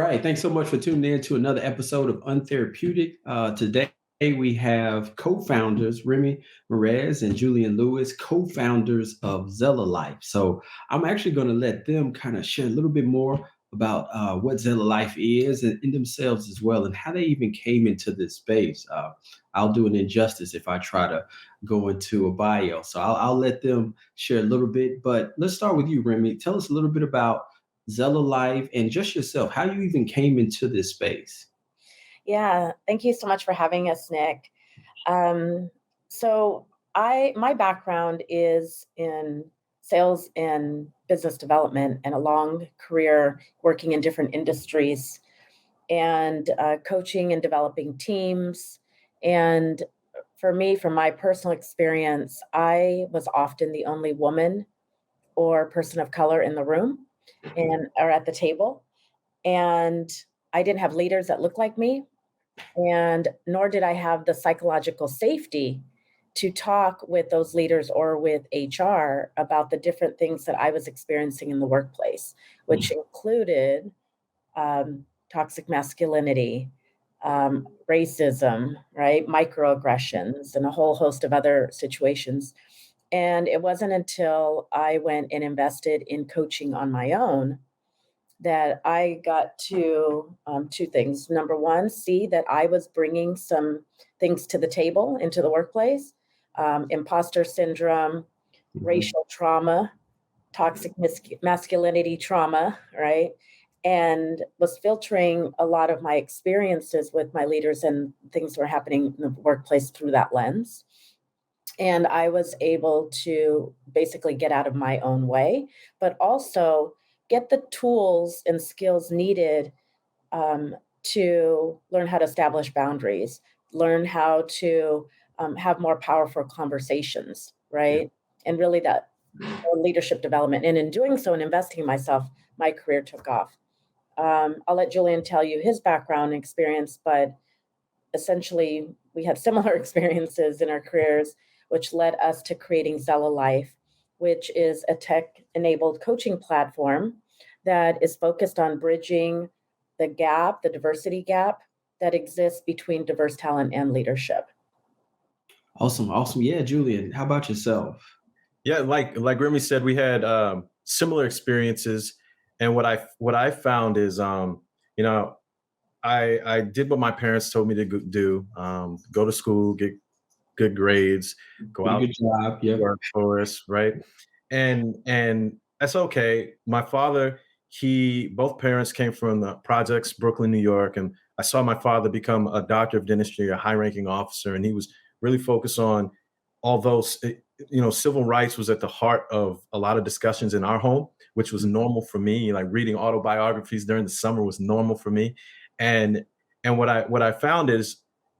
right. Thanks so much for tuning in to another episode of Untherapeutic. Today we have co-founders Remy Merez and Julian Lewis, co-founders of Zella Life. So I'm actually going to let them kind of share a little bit more about what Zella Life is and in themselves as well, and how they even came into this space. I'll do an injustice if I try to go into a bio. So I'll let them share a little bit. But let's start with you, Remy. Tell us a little bit about Zella Life, and just yourself, how you even came into this space. Yeah, thank you so much for having us, Nick. Um, my background is in sales and business development and a long career working in different industries and coaching and developing teams. And for me, from my personal experience, I was often the only woman or person of color in the room and or at the table. And I didn't have leaders that looked like me, and nor did I have the psychological safety to talk with those leaders or with HR about the different things that I was experiencing in the workplace, which included toxic masculinity, racism, right, microaggressions, and a whole host of other situations. And it wasn't until I went and invested in coaching on my own that I got to two things. Number one, see that I was bringing some things to the table into the workplace, imposter syndrome, racial trauma, toxic masculinity trauma, right? And was filtering a lot of my experiences with my leaders and things that were happening in the workplace through that lens. And I was able to basically get out of my own way, but also get the tools and skills needed to learn how to establish boundaries, learn how to have more powerful conversations, right? And really that leadership development. And in doing so and investing in myself, my career took off. I'll let Julian tell you his background and experience, but essentially we had similar experiences in our careers, which led us to creating Zella Life, which is a tech-enabled coaching platform that is focused on bridging the gap, the diversity gap that exists between diverse talent and leadership. Awesome, awesome. Yeah, Julian, how about yourself? Yeah, like Remy said, we had similar experiences, and what I found is, you know, I did what my parents told me to do: go to school, get good grades, go out, Good job. Yeah. work for us, right? And that's okay. My father, both parents came from the projects, Brooklyn, New York, and I saw my father become a doctor of dentistry, a high-ranking officer, and he was really focused on, although civil rights was at the heart of a lot of discussions in our home, which was normal for me. Like reading autobiographies during the summer was normal for me, and what I found is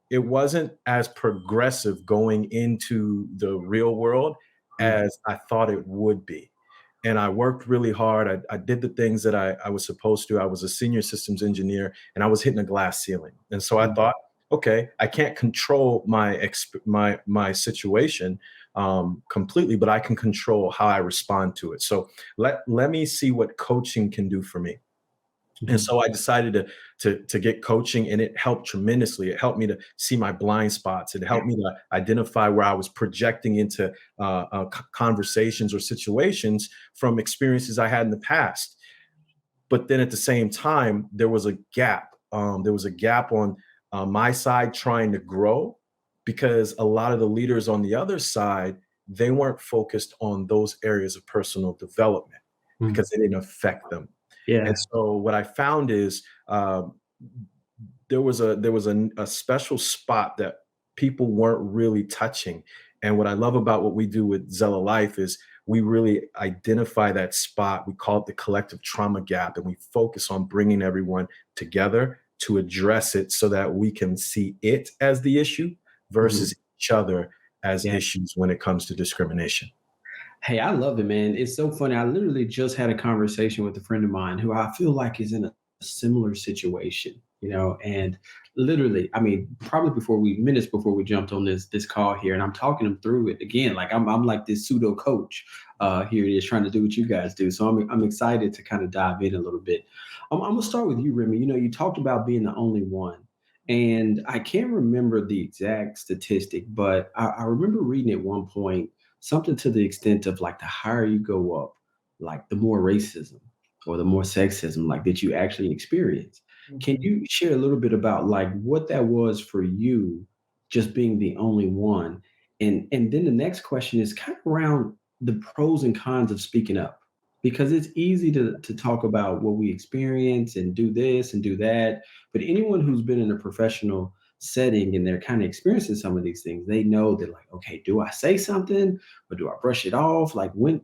it wasn't as progressive going into the real world as I thought it would be. And I worked really hard. I did the things that I was supposed to. I was a senior systems engineer and I was hitting a glass ceiling. And so I thought, okay, I can't control my situation completely, but I can control how I respond to it. So let me see what coaching can do for me. And so I decided to get coaching, and it helped tremendously. It helped me to see my blind spots. It helped me to identify where I was projecting into conversations or situations from experiences I had in the past. But then at the same time, there was a gap. There was a gap on my side trying to grow, because a lot of the leaders on the other side, they weren't focused on those areas of personal development because they didn't affect them. Yeah. And so what I found is there was a special spot that people weren't really touching. And what I love about what we do with Zella Life is we really identify that spot. We call it the collective trauma gap, and we focus on bringing everyone together to address it so that we can see it as the issue versus each other as issues when it comes to discrimination. Hey, I love it, man. It's so funny. I literally just had a conversation with a friend of mine who I feel like is in a similar situation. and literally, I mean, probably minutes before we jumped on this call here, and I'm talking them through it again. Like I'm like this pseudo coach here it is trying to do what you guys do. So I'm excited to kind of dive in a little bit. I'm gonna start with you, Remy. You talked about being the only one. And I can't remember the exact statistic, but I remember reading at one point something to the extent of like the higher you go up, like the more racism or the more sexism like that you actually experience. Can Mhm. you share a little bit about like what that was for you, just being the only one? And then the next question is kind of around the pros and cons of speaking up. Because it's easy to talk about what we experience and do this and do that. But anyone who's been in a professional setting and they're kind of experiencing some of these things, they know that like, okay, do I say something or do I brush it off? Like Right.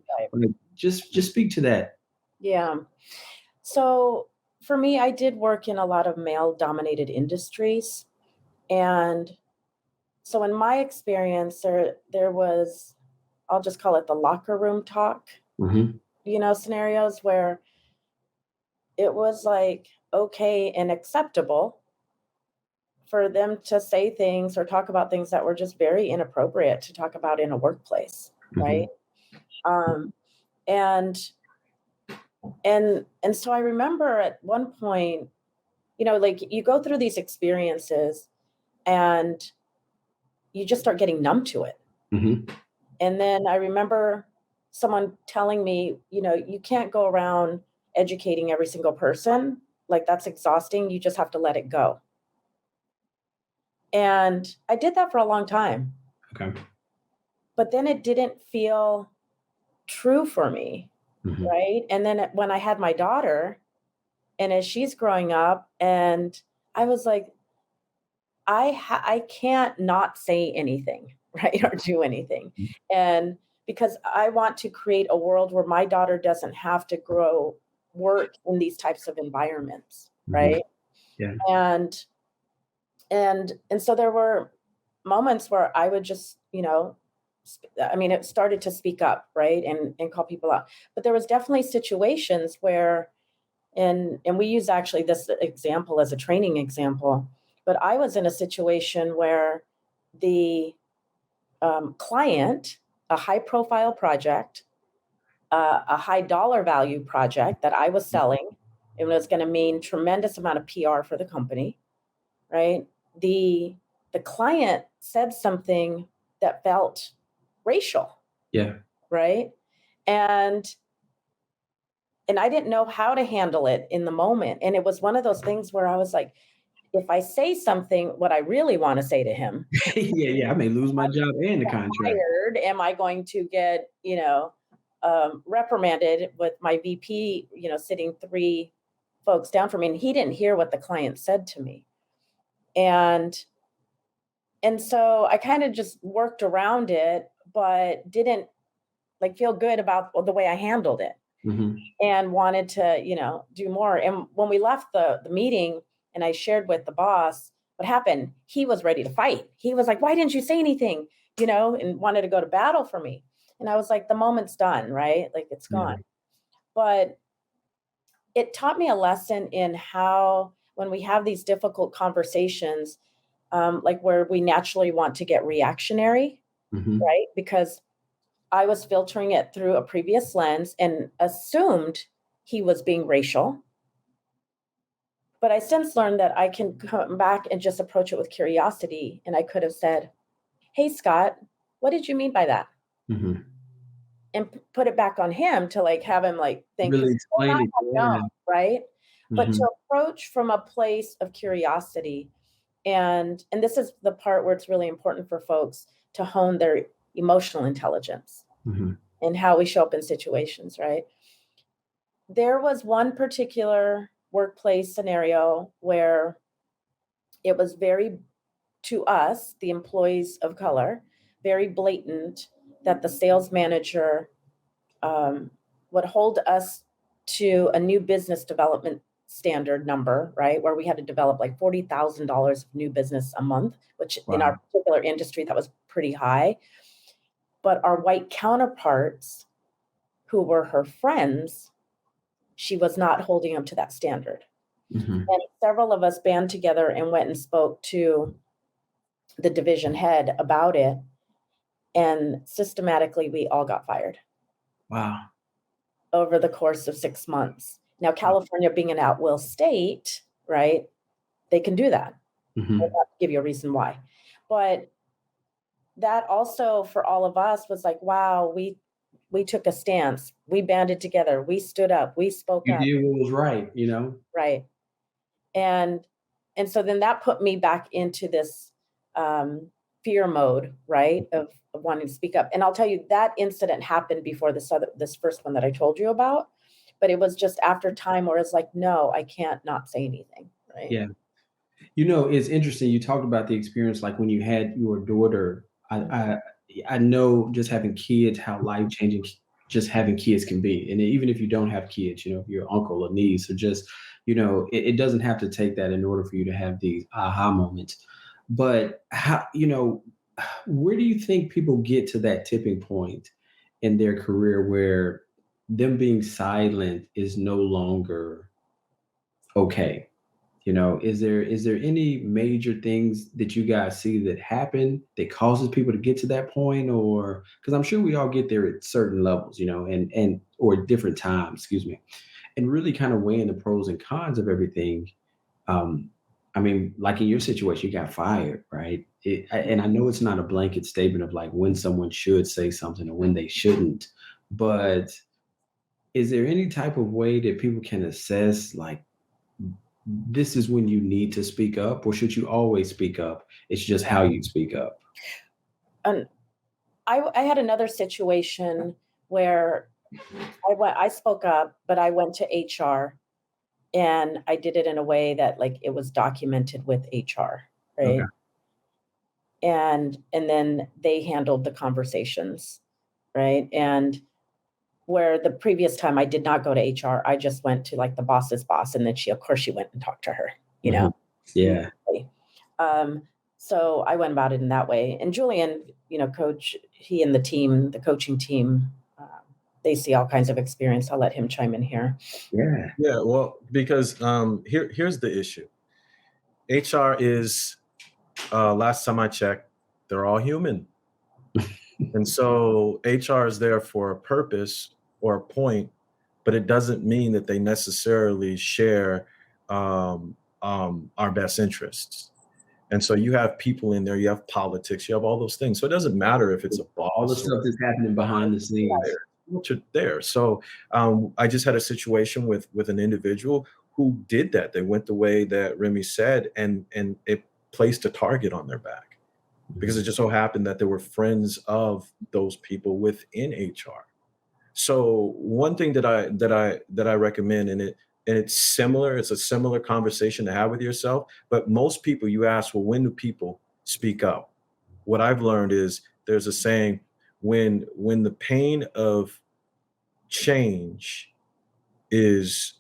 just speak to that. Yeah. So for me, I did work in a lot of male dominated industries. And so in my experience, there was, I'll just call it the locker room talk, Hmm. scenarios where it was like okay and acceptable for them to say things or talk about things that were just very inappropriate to talk about in a workplace, Hmm. right? Um, and and so I remember at one point, like you go through these experiences and you just start getting numb to it. Hmm. And then I remember someone telling me, you can't go around educating every single person. Like that's exhausting. You just have to let it go. And I did that for a long time, Okay. but then it didn't feel true for me. Hmm. Right. And then when I had my daughter, and as she's growing up, and I was like, I can't not say anything, right, or do anything, and because I want to create a world where my daughter doesn't have to work in these types of environments, Hmm. right? Yeah. And and so there were moments where I would just, I mean, it started to speak up, right, and call people out, but there was definitely situations where, and we use actually this example as a training example, but I was in a situation where the client, a high profile project, a high dollar value project that I was selling, it was going to mean tremendous amount of PR for the company, right? The client said something that felt racial, Yeah. right? And and I didn't know how to handle it in the moment. And it was one of those things where I was like, if I say something, what I really want to say to him, Yeah. Yeah. I may lose my job and the contract. fired, am I going to get, reprimanded with my VP, sitting three folks down from me? And he didn't hear what the client said to me. And so I kind of just worked around it, but didn't like feel good about the way I handled it, Hmm. and wanted to, do more. And when we left the meeting and I shared with the boss what happened, he was ready to fight. He was like, why didn't you say anything? And wanted to go to battle for me. And I was like, the moment's done, right? Like it's Yeah. gone. But it taught me a lesson in how, when we have these difficult conversations, like where we naturally want to get reactionary, Hmm. right? Because I was filtering it through a previous lens and assumed he was being racial. But I since learned that I can come back and just approach it with curiosity. And I could have said, hey, Scott, what did you mean by that? Hmm. And put it back on him to like have him like think, Really because explain it. no, Yeah. right? But Hmm. to approach from a place of curiosity. And this is the part where it's really important for folks to hone their emotional intelligence Hmm. and how we show up in situations, right? There was one particular workplace scenario where it was very, to us, the employees of color, very blatant that the sales manager um, would hold us to a new business development standard number, right? Where we had to develop like $40,000 of new business a month, which in our Wow. particular industry, that was pretty high. But our white counterparts, who were her friends, she was not holding them to that standard. Mhm. And several of us band together and went and spoke to the division head about it. And systematically, we all got fired Wow. over the course of 6 months. Now, California being an at-will state, right, they can do that. I'll Mhm. have to give you a reason why. But that also for all of us was like, wow, we took a stance. We banded together. We stood up. We spoke You up, did what was right, you know? right? And so then that put me back into this fear mode, right, of wanting to speak up. And I'll tell you that incident happened before this first one that I told you about, but it was just after time where it's like, no, I can't not say anything, right? Yeah. You know, it's interesting. You talked about the experience, like when you had your daughter. I know just having kids, how life changing just having kids can be. And even if you don't have kids, you know, if you're uncle or niece or just, you know, it doesn't have to take that in order for you to have these aha moments. But how, you know, where do you think people get to that tipping point in their career where them being silent is no longer okay? You know, is there any major things that you guys see that happen that causes people to get to that point? Or because I'm sure we all get there at certain levels, you know, and or different times, excuse me, and really kind of weighing the pros and cons of everything. Um, I mean, like in your situation, you got fired, right? And I know it's not a blanket statement of like when someone should say something or when they shouldn't, but is there any type of way that people can assess like this is when you need to speak up, or should you always speak up? It's just how you speak up. And I had another situation where I spoke up, but I went to HR and I did it in a way that like it was documented with HR, Okay. right? And then they handled the conversations, right? And where the previous time I did not go to HR, I just went to like the boss's boss, and then she, of course, she went and talked to her, you know. Mhm. Yeah. Um, so I went about it in that way. And Julian, you know, coach, he and the team, the coaching team, they see all kinds of experience. I'll let him chime in here. Yeah. Yeah, well, because here's the issue. HR is last time I checked, they're all human. And so HR is there for a purpose or a point, but it doesn't mean that they necessarily share our best interests. And so you have people in there, you have politics, you have all those things. So it doesn't matter if it's a All the boss or stuff that's happening behind the scenes. there. So I just had a situation with an individual who did that. They went the way that Remy said, and it placed a target on their back because it just so happened that they were friends of those people within HR. So one thing that I recommend, and it's similar, it's a similar conversation to have with yourself. But most people, you ask, well, when do people speak up? What I've learned is there's a saying, when the pain of change is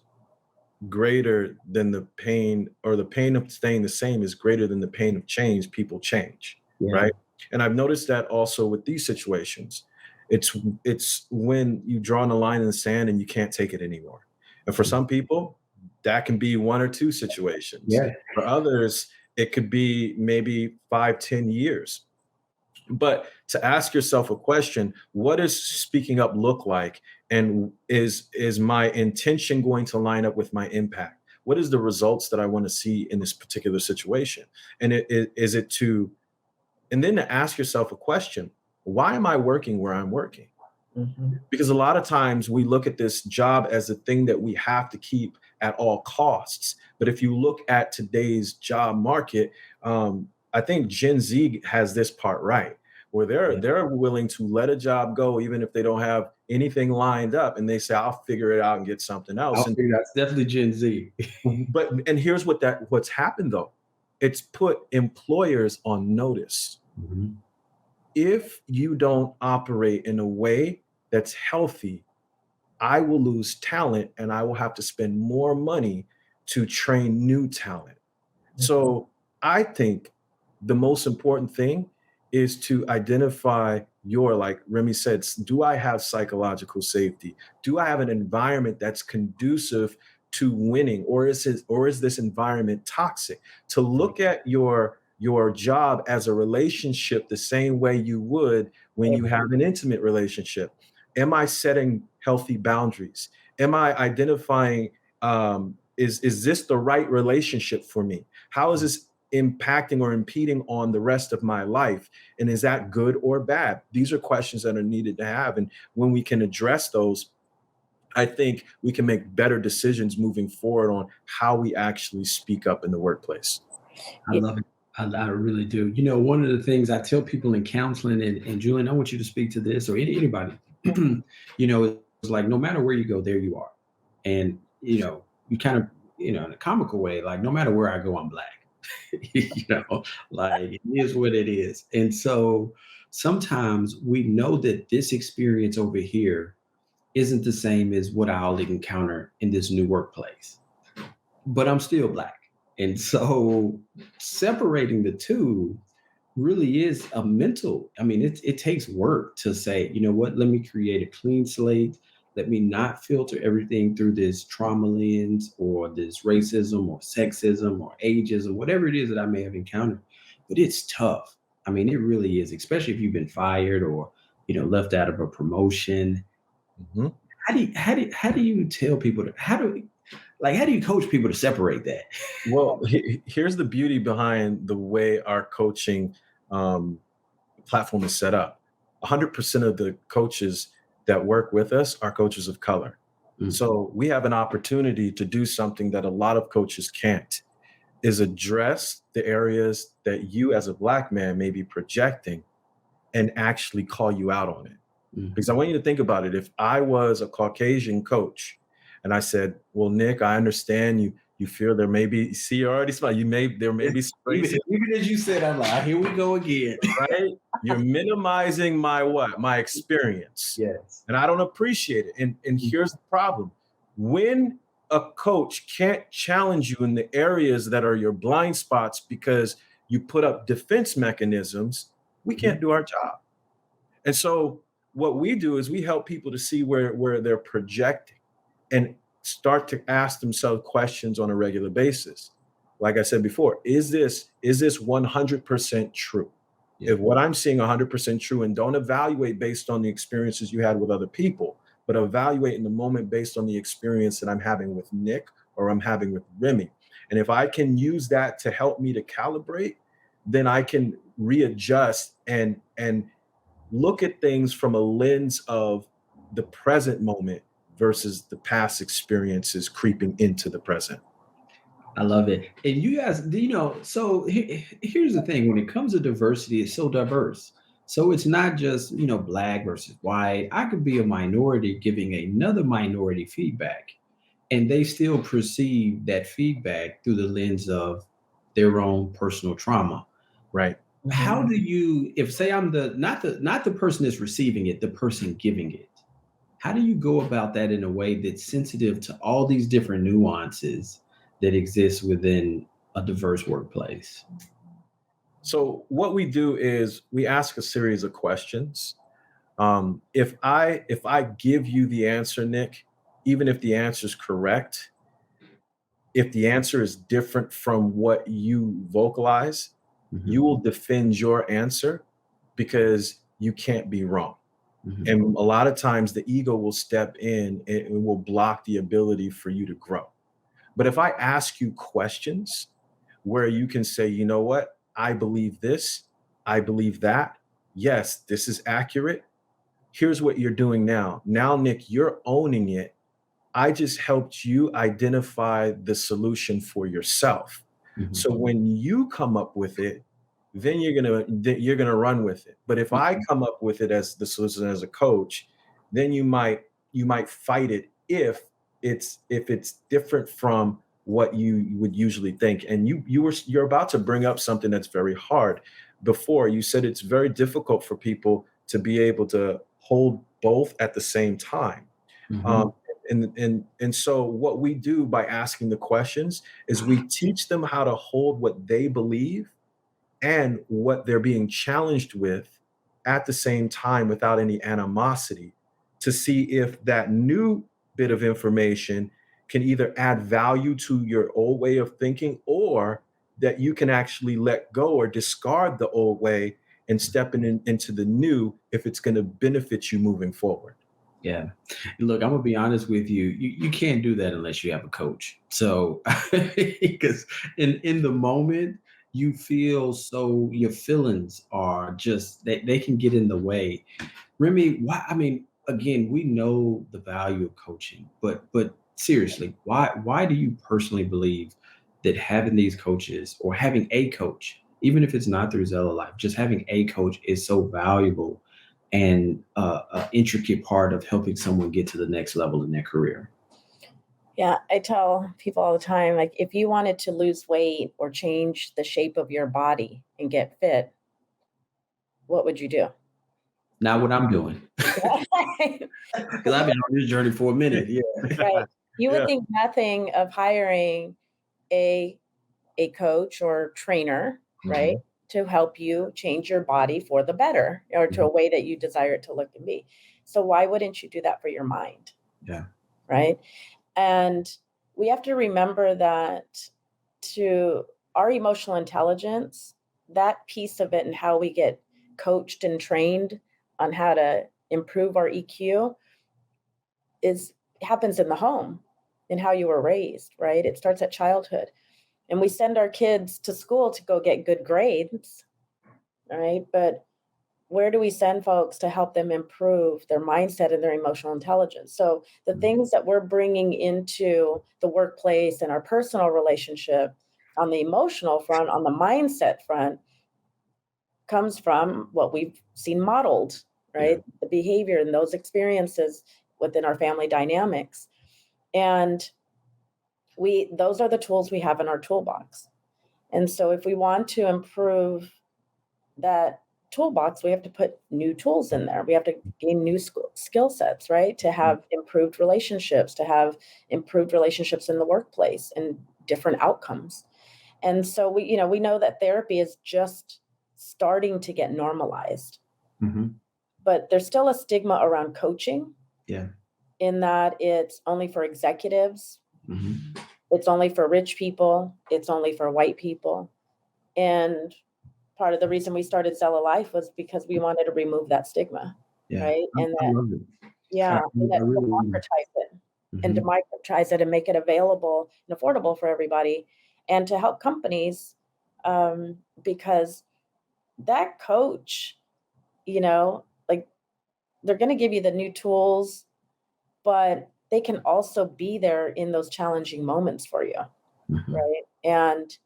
greater than the pain, or the pain of staying the same is greater than the pain of change, people change, Yeah. right? And I've noticed that also with these situations. It's when you draw a line in the sand and you can't take it anymore. And for some people, that can be one or two situations. Yeah. For others, it could be maybe 5, 10 years. But to ask yourself a question, what does speaking up look like? And is my intention going to line up with my impact? What is the results that I want to see in this particular situation? And is it to, and then to ask yourself a question, why am I working where I'm working? Mhm. Because a lot of times we look at this job as a thing that we have to keep at all costs. But if you look at today's job market, I think Gen Z has this part right, where Yeah. they're willing to let a job go even if they don't have anything lined up, and they say, "I'll figure it out and get something else." I'll figure it out. It's definitely Gen Z. And here's what's happened though, it's put employers on notice. Mhm. If you don't operate in a way that's healthy, I will lose talent and I will have to spend more money to train new talent. So I think the most important thing is to identify your, like Remy said, do I have psychological safety? Do I have an environment that's conducive to winning, or is this environment toxic? To look at your job as a relationship the same way you would when you have an intimate relationship. Am I setting healthy boundaries? Am I identifying, is this the right relationship for me? How is this impacting or impeding on the rest of my life? And is that good or bad? These are questions that are needed to have. And when we can address those, I think we can make better decisions moving forward on how we actually speak up in the workplace. I love it. I really do. One of the things I tell people in counseling, and Julian, I want you to speak to this, or anybody, it's like no matter where you go, there you are. And, you kind of, in a comical way, like no matter where I go, I'm black. Like it is what it is. And so sometimes we know that this experience over here isn't the same as what I'll encounter in this new workplace, but I'm still black. And so separating the two really is a mental, it takes work to say, you know what, let me create a clean slate. Let me not filter everything through this trauma lens or this racism or sexism or ageism, whatever it is that I may have encountered. But it's tough. It really is, especially if you've been fired or, left out of a promotion. Mm-hmm. How do you tell people how do you coach people to separate that? Well, here's the beauty behind the way our coaching platform is set up. 100% of the coaches that work with us are coaches of color. Mm-hmm. So we have an opportunity to do something that a lot of coaches can't, is address the areas that you as a black man may be projecting and actually call you out on it. Mm-hmm. Because I want you to think about it. If I was a Caucasian coach and I said, well, Nick, I understand you feel there may be, see, you already smile. There may be some racism. Even as you said, I'm like, here we go again. Right? You're minimizing my experience. Yes. And I don't appreciate it. And here's the problem. When a coach can't challenge you in the areas that are your blind spots because you put up defense mechanisms, we can't do our job. And so what we do is we help people to see where they're projecting and start to ask themselves questions on a regular basis. Like I said before, is this 100% true? Yeah. If what I'm seeing 100% true, and don't evaluate based on the experiences you had with other people, but evaluate in the moment based on the experience that I'm having with Nick or I'm having with Remy. And if I can use that to help me to calibrate, then I can readjust and look at things from a lens of the present moment versus the past experiences creeping into the present. I love it. And you guys, so here's the thing. When it comes to diversity, it's so diverse. So it's not just, black versus white. I could be a minority giving another minority feedback, and they still perceive that feedback through the lens of their own personal trauma. Right. How do you, if say I'm not the person that's receiving it, the person giving it, how do you go about that in a way that's sensitive to all these different nuances that exist within a diverse workplace? So what we do is we ask a series of questions. If I give you the answer, Nick, even if the answer is correct, if the answer is different from what you vocalize, mm-hmm. you will defend your answer because you can't be wrong. Mm-hmm. And a lot of times the ego will step in and will block the ability for you to grow. But if I ask you questions where you can say, you know what, I believe this, I believe that. Yes, this is accurate. Here's what you're doing now. Now, Nick, you're owning it. I just helped you identify the solution for yourself. Mm-hmm. So when you come up with it, then you're gonna run with it. But if I come up with it as the solution as a coach, then you might fight it if it's different from what you would usually think. And you're about to bring up something that's very hard. Before you said it's very difficult for people to be able to hold both at the same time. Mm-hmm. And so what we do by asking the questions is we teach them how to hold what they believe and what they're being challenged with at the same time without any animosity, to see if that new bit of information can either add value to your old way of thinking, or that you can actually let go or discard the old way and into the new if it's going to benefit you moving forward. Yeah. Look, I'm gonna be honest with you. You can't do that unless you have a coach. So because in the moment you feel so your feelings are just they can get in the way. Remy, why I mean, again, we know the value of coaching, but seriously, why do you personally believe that having these coaches or having a coach, even if it's not through Zella Life, just having a coach is so valuable and an intricate part of helping someone get to the next level in their career? Yeah, I tell people all the time, like if you wanted to lose weight or change the shape of your body and get fit, what would you do? Not what I'm doing, Right. because I've been on this journey for a minute. Yeah. Right. You would Yeah. think nothing of hiring a coach or trainer, right, Mhm. to help you change your body for the better or to a way that you desire it to look and be. So why wouldn't you do that for your mind, Yeah. right? And we have to remember that to our emotional intelligence, that piece of it and how we get coached and trained on how to improve our EQ is happens in the home, in how you were raised, right? It starts at childhood. And we send our kids to school to go get good grades, right? But where do we send folks to help them improve their mindset and their emotional intelligence? So the things that we're bringing into the workplace and our personal relationship on the emotional front, on the mindset front, comes from what we've seen modeled, Yeah. right? The behavior and those experiences within our family dynamics. And those are the tools we have in our toolbox. And so if we want to improve that toolbox, we have to put new tools in there. We have to gain new skill sets, right? To have improved relationships, to have improved relationships in the workplace and different outcomes. And so we know that therapy is just starting to get normalized, Hmm. but there's still a stigma around coaching Yeah. in that it's only for executives, Hmm. it's only for rich people, it's only for white people. And part of the reason we started Zella Life was because we wanted to remove that stigma, Yeah. right? And I that, love it. yeah, and I that really do. democratize it and Mhm. democratize it and make it available and affordable for everybody and to help companies because that coach, like they're going to give you the new tools, but they can also be there in those challenging moments for you, Mhm. right? And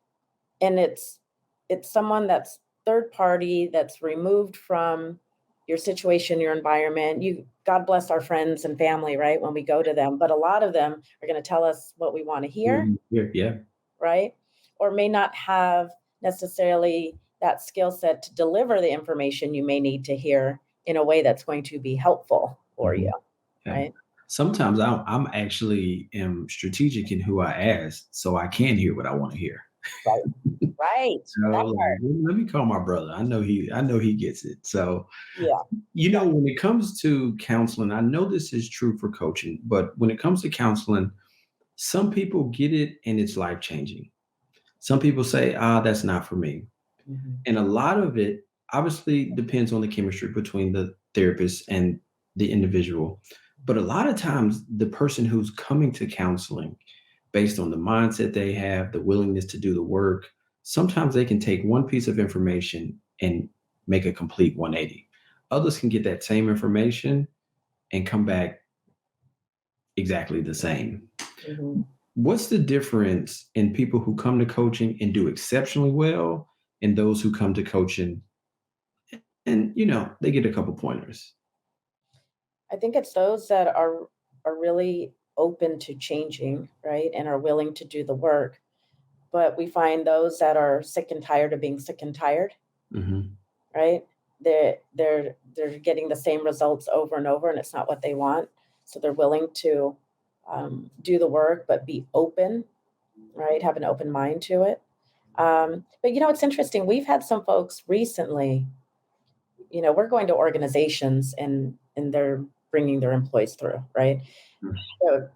it's someone that's third party, that's removed from your situation, your environment. God bless our friends and family, right, when we go to them, but a lot of them are going to tell us what we want to hear, Yeah. Yeah. right? Or may not have necessarily that skill set to deliver the information you may need to hear in a way that's going to be helpful for you, Mhm. Yeah. right? Sometimes I'm actually am strategic in who I ask, so I can hear what I want to hear. Right. Right. So That like, part. let me call my brother. I know he gets it. So Yeah. when it comes to counseling, I know this is true for coaching, but when it comes to counseling, some people get it and it's life changing. Some people say, that's not for me. Mhm. And a lot of it obviously depends on the chemistry between the therapist and the individual. But a lot of times, the person who's coming to counseling, based on the mindset they have, the willingness to do the work, sometimes they can take one piece of information and make a complete 180. Others can get that same information and come back exactly the same. Mhm. What's the difference in people who come to coaching and do exceptionally well and those who come to coaching and they get a couple pointers? I think it's those that are really open to changing, right? And are willing to do the work. But we find those that are sick and tired of being sick and tired, Hmm. right? They're getting the same results over and over, and it's not what they want. So they're willing to do the work, but be open, right? Have an open mind to it. But it's interesting. We've had some folks recently. We're going to organizations and they're bringing their employees through, right? So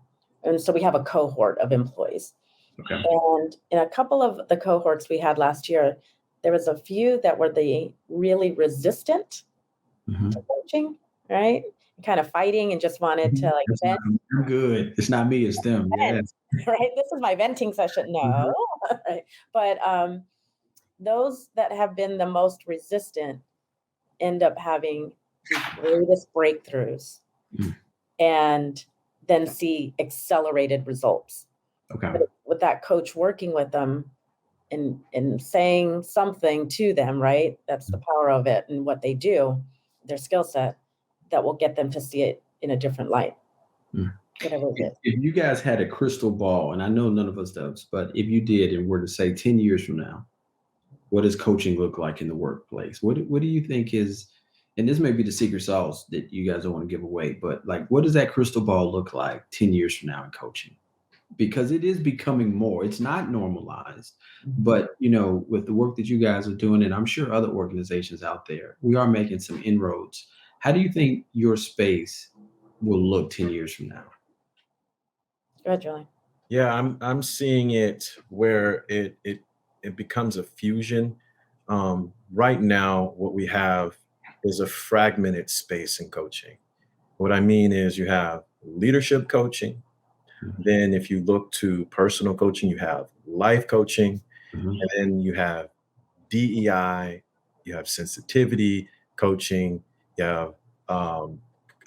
And so we have a cohort of employees. Okay. And in a couple of the cohorts we had last year, there was a few that were the really resistant to coaching, right? Kind of fighting and just wanted to like That's vent. I'm good. It's not me, it's them. Yes. Right? This is my venting session. No. Right? But those that have been the most resistant end up having the greatest breakthroughs Mhm. and then see accelerated results. Okay. But with that coach working with them and saying something to them, right? That's the power of it and what they do, their skill set, that will get them to see it in a different light. Mm. Whatever it is. If you guys had a crystal ball, and I know none of us does, but if you did and were to say 10 years from now, what does coaching look like in the workplace? What do you think is, and this may be the secret sauce that you guys don't want to give away, but like, what does that crystal ball look like 10 years from now in coaching? Because it is becoming more, it's not normalized, but with the work that you guys are doing, and I'm sure other organizations out there, we are making some inroads. How do you think your space will look 10 years from now? Go ahead, Julie. Yeah, I'm seeing it where it becomes a fusion. Right now, what we have is a fragmented space in coaching. What I mean is you have leadership coaching. Then if you look to personal coaching, you have life coaching, Mhm. and then you have DEI, you have sensitivity coaching, you have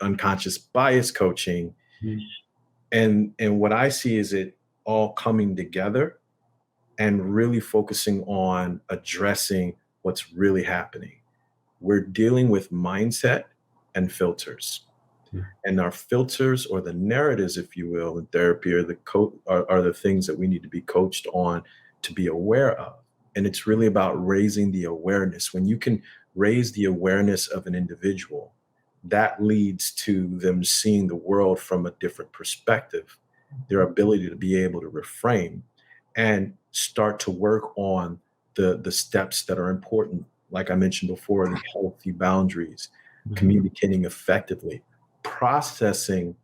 unconscious bias coaching. Mhm. And what I see is it all coming together and really focusing on addressing what's really happening. We're dealing with mindset and filters. Mhm. And our filters, or the narratives, if you will, in therapy, are are the things that we need to be coached on to be aware of. And it's really about raising the awareness. When you can raise the awareness of an individual, that leads to them seeing the world from a different perspective, their ability to be able to reframe and start to work on the steps that are important. Like I mentioned before, the healthy boundaries, communicating effectively, processing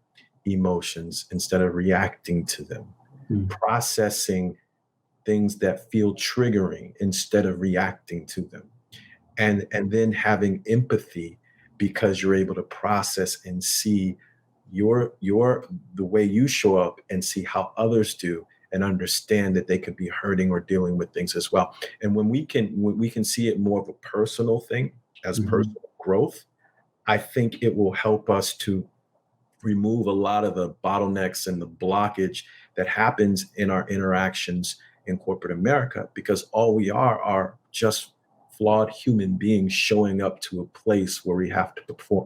emotions instead of reacting to them, Mhm. processing things that feel triggering instead of reacting to them, and then having empathy because you're able to process and see your the way you show up and see how others do and understand that they could be hurting or dealing with things as well. And when we can see it more of a personal thing as Mhm. personal growth, I think it will help us to remove a lot of the bottlenecks and the blockage that happens in our interactions in corporate America, because all we are just flawed human beings showing up to a place where we have to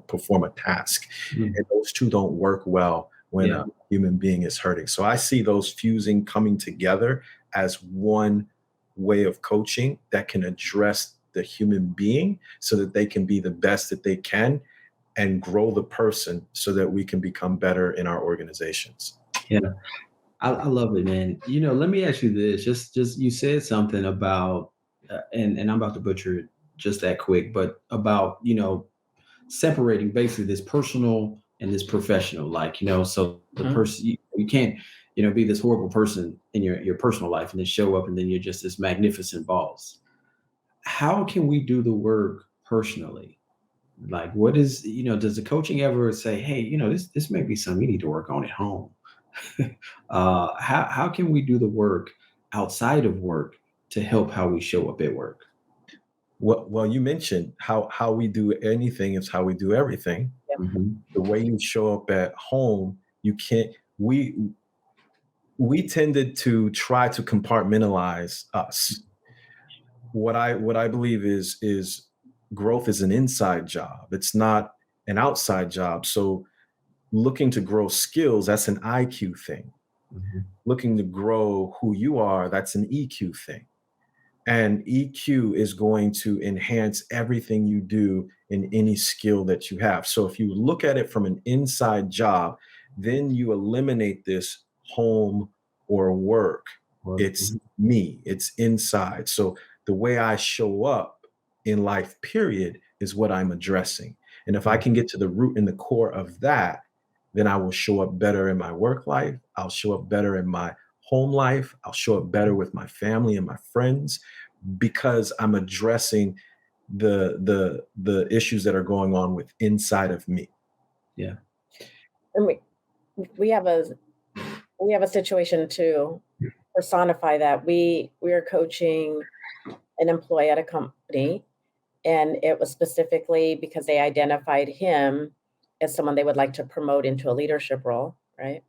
perform a task. Mhm. And those two don't work well when Yeah. a human being is hurting. So I see those fusing, coming together as one way of coaching that can address the human being so that they can be the best that they can and grow the person so that we can become better in our organizations. Yeah. I love it, man. Let me ask you this. Just you said something about, and I'm about to butcher it just that quick, but about, separating basically this personal and this professional, like, so the person, you can't, be this horrible person in your personal life and then show up and then you're just this magnificent boss. How can we do the work personally? Like, what is, does the coaching ever say, hey, this may be something you need to work on at home? How can we do the work outside of work to help how we show up at work? Well, you mentioned how we do anything is how we do everything. Mhm. The way you show up at home, you can't. We tended to try to compartmentalize us. What I believe is growth is an inside job. It's not an outside job. So looking to grow skills, that's an IQ thing. Mhm. Looking to grow who you are, that's an EQ thing. And EQ is going to enhance everything you do in any skill that you have. So if you look at it from an inside job, then you eliminate this home or work. Well, It's me, it's inside. So the way I show up in life, period, is what I'm addressing. And if I can get to the root and the core of that, then I will show up better in my work life. I'll show up better in my home life. I'll show up better with my family and my friends because I'm addressing the issues that are going on with inside of me. Yeah. And we have a situation to personify that. We are coaching an employee at a company, and it was specifically because they identified him as someone they would like to promote into a leadership role, right?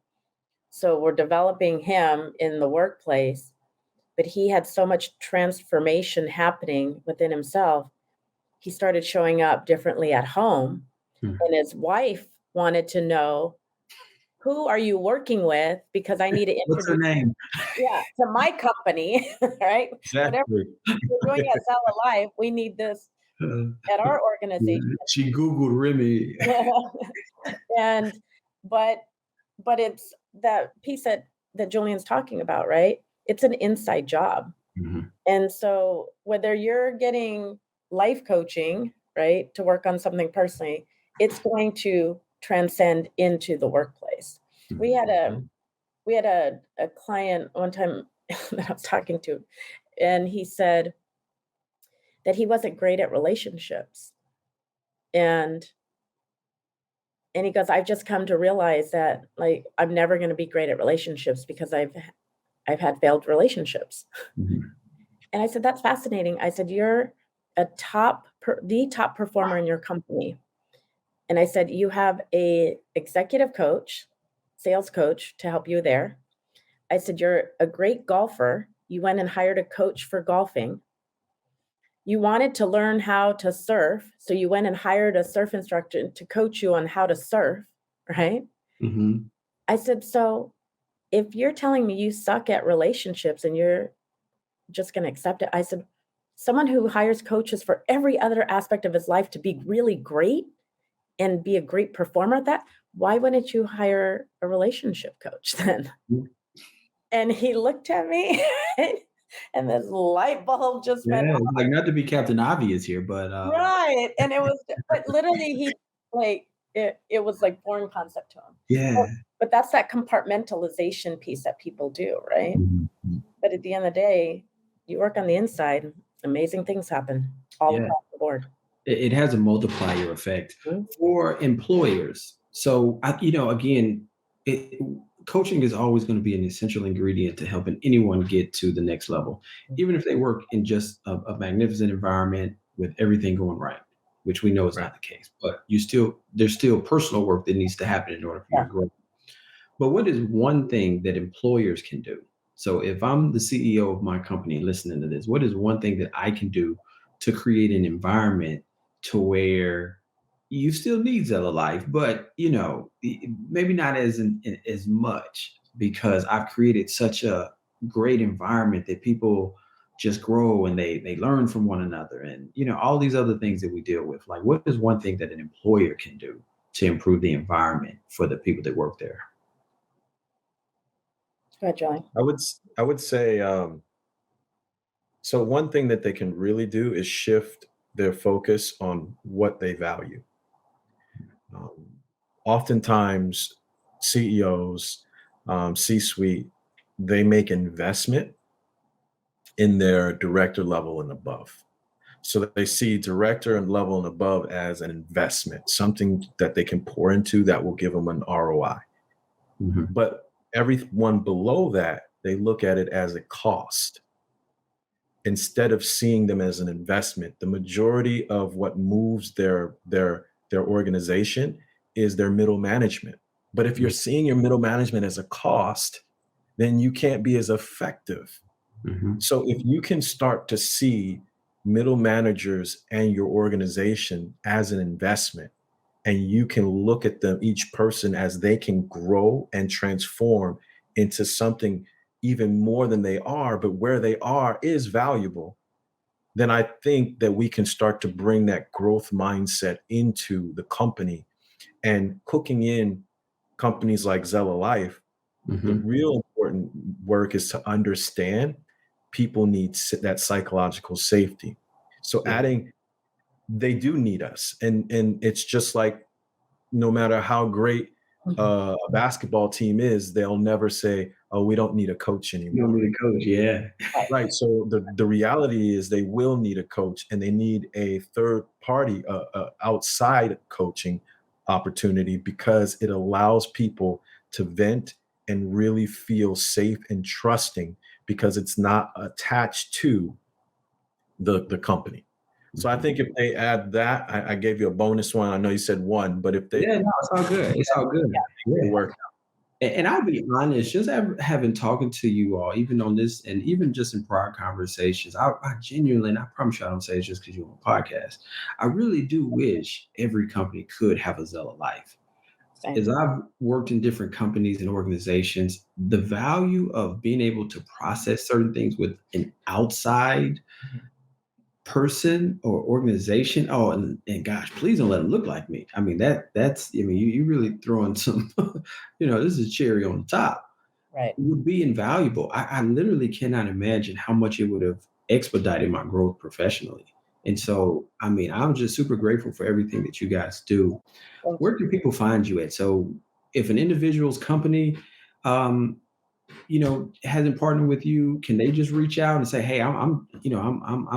So we're developing him in the workplace, but he had so much transformation happening within himself. He started showing up differently at home, and his wife wanted to know, who are you working with? Because I need to What's her introduce name? to my company, right? Whatever Exactly. we're doing at Zella Life, we need this at our organization. She Googled Remy. And but it's that piece that Julian's talking about, right? It's an inside job. Mhm. And so whether you're getting life coaching, right, to work on something personally, it's going to transcend into the workplace. We had a client one time that I was talking to, and he said that he wasn't great at relationships. And he goes, I've just come to realize that, like, I'm never going to be great at relationships because I've had failed relationships. Mhm. And I said, that's fascinating. I said, you're the top performer in your company. And I said, you have a executive coach, sales coach to help you there. I said, you're a great golfer. You went and hired a coach for golfing. You wanted to learn how to surf, so you went and hired a surf instructor to coach you on how to surf, right? Mhm. I said, so if you're telling me you suck at relationships and you're just going to accept it, I said, someone who hires coaches for every other aspect of his life to be really great and be a great performer at that, why wouldn't you hire a relationship coach then? Mm. And he looked at me and this light bulb just went Yeah, off. like not to be Captain Obvious here, but Right. And it was, but literally he like, it was like foreign concept to him. yeah. But that's that compartmentalization piece that people do, right? Mhm. But at the end of the day, you work on the inside, amazing things happen all Yeah. across the board. It has a multiplier effect Mhm. for employers. So, again, coaching is always going to be an essential ingredient to helping anyone get to the next level, even if they work in just a magnificent environment with everything going right, which we know is Right. not the case. But there's still personal work that needs to happen in order for you Yeah. to grow. But what is one thing that employers can do? So if I'm the CEO of my company listening to this, what is one thing that I can do to create an environment to where you still need Zella Life, but maybe not as much, because I've created such a great environment that people just grow and they learn from one another, and all these other things that we deal with. Like, what is one thing that an employer can do to improve the environment for the people that work there? Go ahead, Julie. I would say so one thing that they can really do is shift their focus on what they value. Um, Oftentimes, CEOs, C-suite, they make investment in their director level and above. So that they see director and level and above as an investment, something that they can pour into that will give them an ROI. Mhm. But everyone below that, they look at it as a cost instead of seeing them as an investment. The majority of what moves their organization is their middle management. But if you're seeing your middle management as a cost, then you can't be as effective. Mhm. So if you can start to see middle managers and your organization as an investment, and you can look at them, each person, as they can grow and transform into something even more than they are, but where they are is valuable, then I think that we can start to bring that growth mindset into the company. And cooking in companies like Zella Life, the Mhm. real important work is to understand people need that psychological safety. So Yeah. they do need us. And it's just like, no matter how great a basketball team is, they'll never say, "Oh, we don't need a coach You anymore." don't need a coach. Yeah. Right. So the reality is they will need a coach, and they need a third party, outside coaching opportunity, because it allows people to vent and really feel safe and trusting, because it's not attached to the company. So I think if they add that, I gave you a bonus one. I know you said one, but if they Yeah, no, it's all good. It's all good. it Yeah. work. And I'll be honest, just having talking to you all, even on this, and even just in prior conversations, I genuinely, and I promise you, I don't say it's just because you're on a podcast. I really do wish every company could have a Zella Life. Same. As I've worked in different companies and organizations, the value of being able to process certain things with an outside person or organization. Oh, and gosh, please don't let them look like me. I mean, that's, I mean, you really throwing some, this is cherry on the top. Right. It would be invaluable. I literally cannot imagine how much it would have expedited my growth professionally. And so, I mean, I'm just super grateful for everything that you guys do. Thank Where can people find you at? So if an individual's company, um, hasn't partnered with you, can they just reach out and say, "Hey, I'm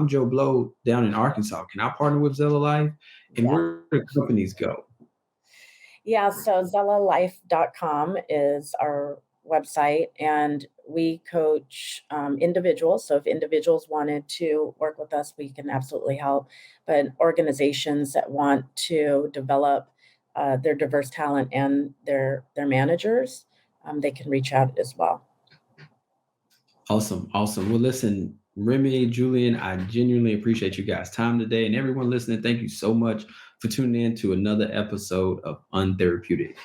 Joe Blow down in Arkansas. Can I partner with Zella Life?" And Yeah. where do companies go? Yeah, so zellalife.com is our website, and we coach individuals. So if individuals wanted to work with us, we can absolutely help. But organizations that want to develop their diverse talent and their managers, they can reach out as well. Awesome, awesome. Well, listen, Remy, Julian, I genuinely appreciate you guys' time today, and everyone listening. Thank you so much for tuning in to another episode of Untherapeutic.